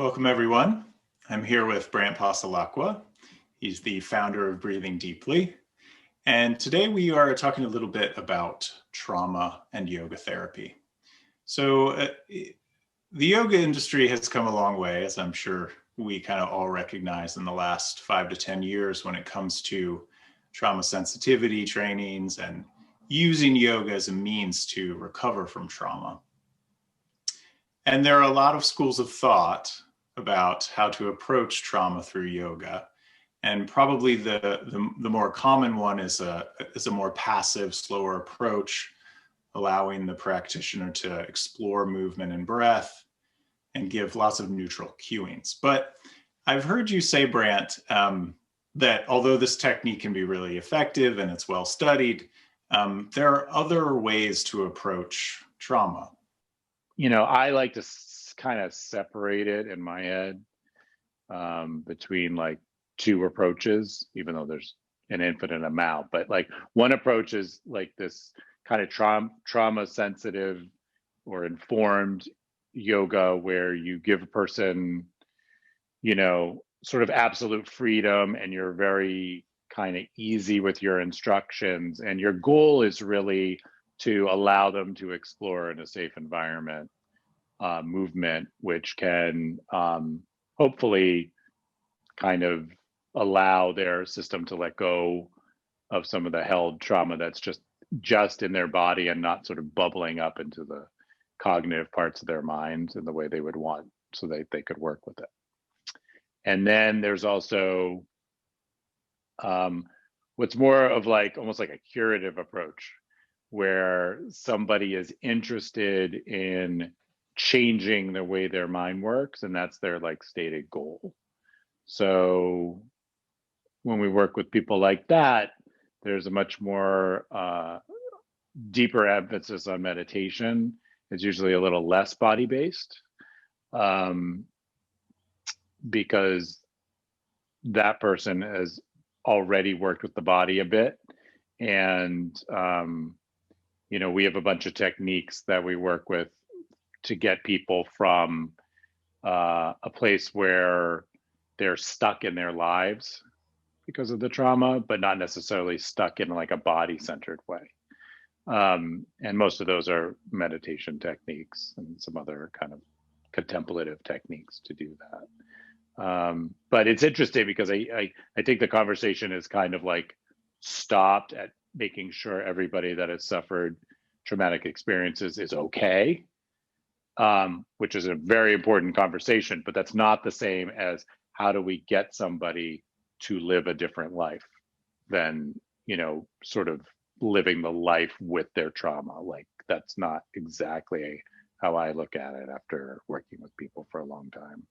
Welcome, everyone. I'm here with Brandt Passalacqua. He's the founder of Breathing Deeply. And today we are talking a little bit about trauma and yoga therapy. So the yoga industry has come a long way, as I'm sure we kind of all recognize in the last 5 to 10 years when it comes to trauma sensitivity trainings and using yoga as a means to recover from trauma. And there are a lot of schools of thought about how to approach trauma through yoga. And probably the more common one is a more passive, slower approach, allowing the practitioner to explore movement and breath and give lots of neutral cueings. But I've heard you say, Brandt, that although this technique can be really effective and it's well studied, there are other ways to approach trauma. You know, I like to kind of separate it in my head between like two approaches, even though there's an infinite amount. But like one approach is like this kind of trauma sensitive or informed yoga where you give a person, you know, sort of absolute freedom and you're very kind of easy with your instructions. And your goal is really to allow them to explore in a safe environment, movement, which can hopefully kind of allow their system to let go of some of the held trauma that's just in their body and not sort of bubbling up into the cognitive parts of their minds in the way they would want, so that they could work with it. And then there's also what's more of like almost like a curative approach, where somebody is interested in changing the way their mind works, and that's their like stated goal. So when we work with people like that, there's a much more deeper emphasis on meditation. It's usually a little less body-based because that person has already worked with the body a bit. And you know, we have a bunch of techniques that we work with to get people from a place where they're stuck in their lives because of the trauma, but not necessarily stuck in like a body-centered way. And most of those are meditation techniques and some other kind of contemplative techniques to do that. But it's interesting because I think the conversation is kind of like stopped at making sure everybody that has suffered traumatic experiences is okay, which is a very important conversation, but that's not the same as how do we get somebody to live a different life than, you know, sort of living the life with their trauma. Like that's not exactly how I look at it after working with people for a long time.